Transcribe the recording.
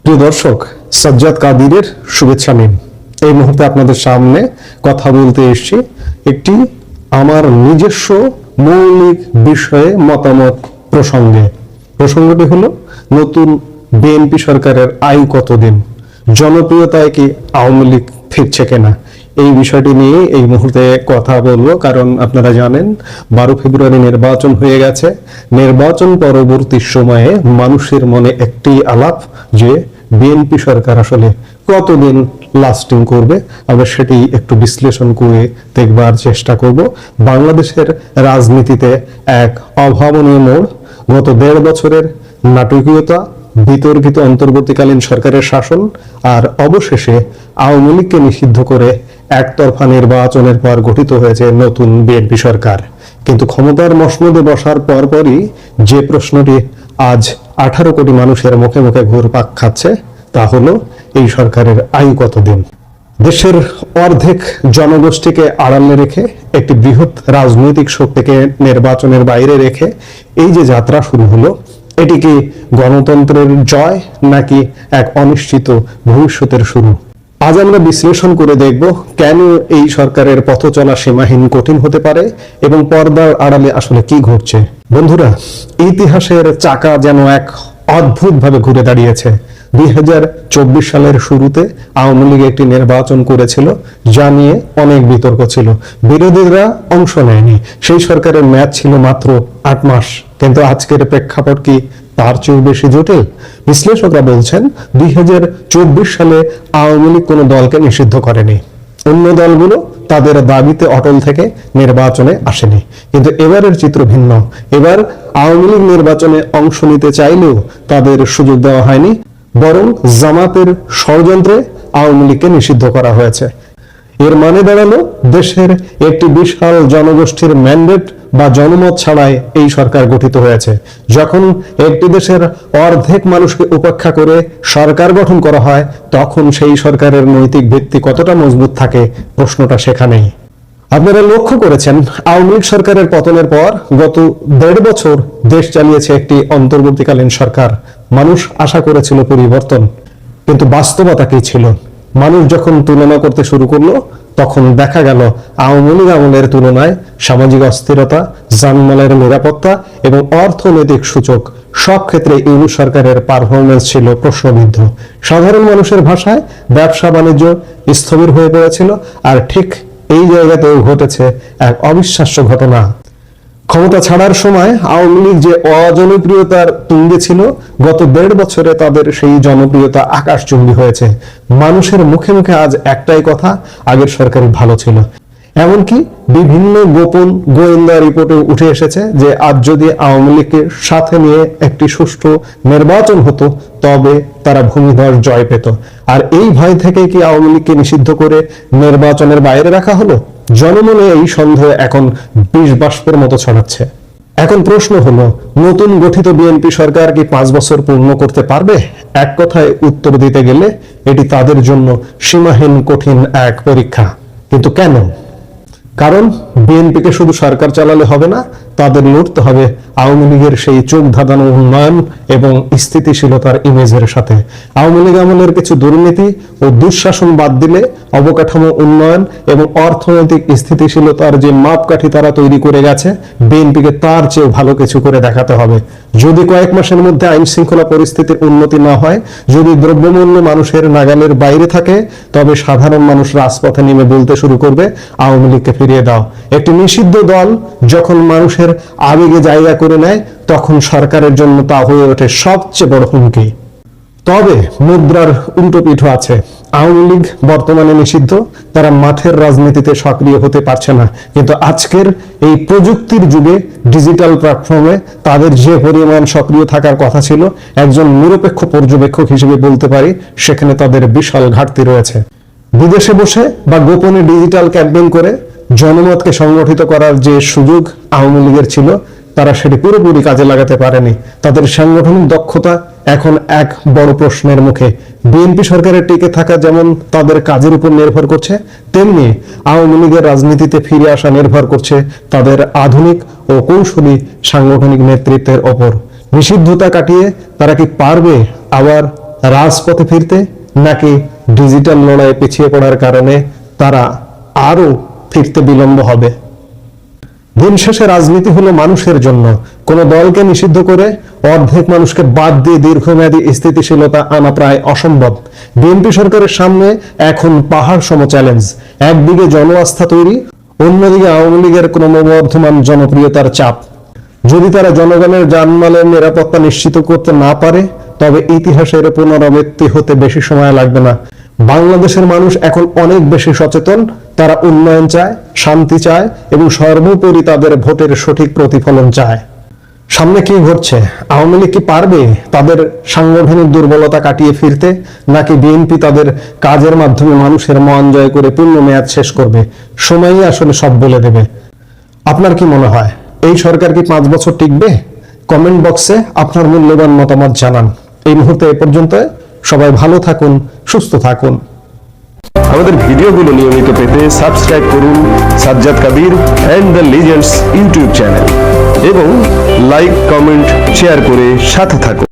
প্রিয় দর্শক, সাজ্জাদ কাদিরের শুভেচ্ছা নিন। এই মুহূর্তে আপনাদের সামনে কথা বলতে এসেছি একটি আমার নিজস্ব মৌলিক বিষয়ে মতামত প্রসঙ্গটি হলো নতুন বিএনপি সরকারের আয়ু কতদিন, জনপ্রিয়তায় কি আওয়ামী লীগ ফিরছে কিনা, এই বিষয়টি নিয়ে এই মুহূর্তে কথা বলবো। কারণ আপনারা জানেন 12 ফেব্রুয়ারি নির্বাচন হয়ে গেছে। নির্বাচন পরবর্তী সময়ে মানুষের মনে একটি আলাপ যে বিএনপি সরকার আসলে কতদিন লাস্টিং করবে। আমরা সেটি একটু বিশ্লেষণ করে দেখবার চেষ্টা করব। বাংলাদেশের রাজনীতিতে এক অভাবনীয় মোড়, গত 1.5 বছরের নাটকীয়তা, বিতর্কিত অন্তর্বর্তীকালীন সরকারের শাসন, আর অবশেষে আওয়ামী লীগকে নিষিদ্ধ করে একতরফা নির্বাচনের পর গঠিত হয়েছে নতুন বিএনপি সরকার। কিন্তু ক্ষমতার মসনদে বসার পরপরই যে প্রশ্নটি আজ 18 কোটি মানুষের মুখে মুখে ঘুরপাক খাচ্ছে তা হলো এই সরকারের আয়ু কতদিন। দেশের অর্ধেক জনগোষ্ঠীকে আড়ালে রেখে, একটি বৃহৎ রাজনৈতিক শক্তিকে নির্বাচনের বাইরে রেখে এই যে যাত্রা শুরু হলো, এটি কি গণতন্ত্রের জয় নাকি এক অনিশ্চিত ভবিষ্যতের শুরু? আজ আমরা বিশ্লেষণ করে দেখব কেন এই সরকারের পথ চলা সীমাহীন কঠিন হতে পারে এবং পর্দার আড়ালে আসলে কি ঘটছে। বন্ধুরা, ইতিহাসের চাকা যেন এক অদ্ভুতভাবে ঘুরে দাঁড়িয়েছে। 2024 সালের শুরুতে আওয়ামী লীগ একটি নির্বাচন করেছিল, যা নিয়ে অনেক বিতর্ক ছিল। বিরোধীরা অংশ নেয়নি। সেই সরকারের মেয়াদ ছিল মাত্র 8 মাস। কিন্তু আজকের প্রেক্ষাপট কি তার চেয়েও বেশি জটিল? বিশ্লেষকরা বলছেন 2024 সালে আওয়ামী লীগ কোনো দলকে নিষিদ্ধ করেনি। অন্য দলগুলো তাদের দাবিতে অটল থেকে নির্বাচনে আসেনি। কিন্তু এবারের চিত্র ভিন্ন। এবার আওয়ামী লীগ নির্বাচনে অংশ নিতে চাইলেও তাদের সুযোগ দেওয়া হয়নি, বরং জামাতের ষড়যন্ত্রে আওয়ামী লীগকে নিষিদ্ধ করা হয়েছে। এর মানে দাঁড়ালো দেশের একটি বিশাল জনগোষ্ঠীর ম্যান্ডেট বা জনমত ছাড়াই এই সরকার গঠিত হয়েছে। যখন একটি দেশের অর্ধেক মানুষকে উপেক্ষা করে সরকার গঠন করা হয়, তখন সেই সরকারের নৈতিক ভিত্তি কতটা মজবুত থাকে, প্রশ্নটা সেখানেই। আপনারা লক্ষ্য করেছেন, আওয়ামী লীগ সরকারের পতনের পর গত 1.5 বছর দেশ চালিয়েছে একটি অন্তর্বর্তীকালীন সরকার। মানুষ আশা করেছিল পরিবর্তন, কিন্তু বাস্তবতা কি ছিল? মানুষ যখন তুলনা করতে শুরু করলো, তখন দেখা গেল আওয়ামী লীগ আমলের তুলনায় সামাজিক অস্থিরতা, জানমালের নিরাপত্তা এবং অর্থনৈতিক সূচক সব ক্ষেত্রে ইউনূস সরকারের পারফরমেন্স ছিল প্রশ্নবিদ্ধ। সাধারণ মানুষের ভাষায় ব্যবসা বাণিজ্য স্থবির হয়ে পড়েছিল। আর ঠিক এই জায়গাতেও ঘটেছে এক অবিশ্বাস্য ঘটনা। ক্ষমতা ছাড়ার সময় আওয়ামী লীগ যে অজনপ্রিয়তার তুঙ্গে ছিল, গত 1.5 বছরে তাদের সেই জনপ্রিয়তা আকাশচুম্বী হয়েছে। মানুষের মুখে মুখে আজ একটাই কথা, আগের সরকারই ভালো ছিল। এমনকি বিভিন্ন গোপন গোয়েন্দা রিপোর্টে উঠে এসেছে যে আজ যদি আওয়ামী লীগকে সাথে নিয়ে একটি সুষ্ঠু নির্বাচন হতো, তবে তারা ভূমিধস জয় পেত। আর এই ভয় থেকে কি আওয়ামী লীগকে নিষিদ্ধ করে নির্বাচনের বাইরে রাখা হলো? জনমনে এই সন্দেহ এখন বিষ বাষ্পের মতো ছড়াচ্ছে। এখন প্রশ্ন হলো, নতুন গঠিত বিএনপি সরকার কি 5 বছর পূর্ণ করতে পারবে? এক কথায় উত্তর দিতে গেলে এটি তাদের জন্য সীমাহীন কঠিন এক পরীক্ষা। কিন্তু কেন? কারণ বিএনপিকে শুধু সরকার চালালে হবে না, তাদের লড়তে হবে আওয়ামী লীগের সেই চোখ ধাঁধানো উন্নয়ন এবং স্থিতিশীলতার ইমেজের সাথে। আওয়ামী লীগ আমলের কিছু দুর্নীতি ও দুঃশাসন বাদ দিলে অবকাঠামো উন্নয়ন এবং অর্থনৈতিক স্থিতিশীলতার যে মাপকাঠি তারা তৈরি করে গেছে, বিএনপিকে তার চেয়ে ভালো কিছু করে দেখাতে হবে। যদি কয়েক মাসের মধ্যে আইন শৃঙ্খলা পরিস্থিতির উন্নতি না হয়, যদি দ্রব্যমূল্য মানুষের নাগালের বাইরে থাকে, তবে সাধারণ মানুষ রাজপথে নেমে বলতে শুরু করবে, আওয়ামী লীগকে ফিরিয়ে দাও। একটি নিষিদ্ধ দল যখন মানুষের আবেগে জায়গা করে নেয়, তখন সরকারের জন্য তা হয়ে ওঠে সবচেয়ে বড় হুমকি। তবে মুদ্রার উল্টো পিঠ আছে। আওয়ামী লীগ বর্তমানে নিষিদ্ধ, তারা মাঠের রাজনীতিতে সক্রিয় হতে পারছে না। কিন্তু আজকের এই প্রযুক্তির যুগে ডিজিটাল প্ল্যাটফর্মে তাদের যে পরিমাণ সক্রিয় থাকার কথা ছিল, একজন নিরপেক্ষ পর্যবেক্ষক হিসেবে বলতে পারি সেখানে তাদের বিশাল ঘাটতি রয়েছে। বিদেশে বসে বা গোপনে ডিজিটাল ক্যাম্পেইন করে জনমতকে সংগঠিত করার যে সুযোগ আওয়ামী লীগের ছিল, তারা সেটি পুরোপুরি কাজে লাগাতে পারেনি। তাদের সাংগঠনিক দক্ষতা এখন এক বড় প্রশ্নের মুখে। বিএনপি সরকারের টিকে থাকা যেমন তাদের কাজের উপর নির্ভর করছে, তেমনি আওয়ামী লীগের রাজনীতিতে ফিরে আসা নির্ভর করছে তাদের আধুনিক ও কৌশলী সাংগঠনিক নেতৃত্বের ওপর। নিষিদ্ধতা কাটিয়ে তারা কি পারবে আবার রাজপথে ফিরতে, নাকি ডিজিটাল লড়াইয়ে পিছিয়ে পড়ার কারণে তারা আরো ফিরতে বিলম্ব হবে? দিন শেষে রাজনীতি হলো মানুষের জন্য। কোন দলকে নিষিদ্ধ করে অর্ধেক মানুষকে বাদ দিয়ে দীর্ঘমেয়াদী স্থিতিশীলতা আনা প্রায় অসম্ভব। বিএনপি সরকারের সামনে এখন পাহাড় সম চ্যালেঞ্জ। একদিকে জন আস্থা তৈরি, অন্যদিকে আওয়ামী লীগের ক্রমবর্ধমান জনপ্রিয়তার চাপ। যদি তারা জনগণের জানমালের নিরাপত্তা নিশ্চিত করতে না পারে, তবে ইতিহাসের পুনরাবৃত্তি হতে বেশি সময় লাগবে না। বাংলাদেশের মানুষ এখন অনেক বেশি সচেতন। তারা উন্নয়ন চায়, শান্তি চায় এবং সর্বোপরি তাদের ভোটের সঠিক প্রতিফলন চায়। সামনে কি ঘটছে? আওয়ামী লীগ কি পারবে তাদের সাংগঠনিক দুর্বলতা কাটিয়ে ফিরতে, নাকি বিএনপি তাদের কাজের মাধ্যমে মানুষের মন জয় করে পূর্ণ মেয়াদ শেষ করবে? সময়ই আসলে সব বলে দেবে। আপনার কি মনে হয়, এই সরকার কি 5 বছর টিকবে? কমেন্ট বক্সে আপনার মূল্যবান মতামত জানান। এই মুহূর্তে এ পর্যন্ত। সবাই ভালো থাকুন, সুস্থ থাকুন। আমাদের ভিডিওগুলো নিয়মিত পেতে সাবস্ক্রাইব করুন Sajjad Kadir and the legends YouTube channel এবং লাইক, কমেন্ট, শেয়ার করে সাথে থাকুন।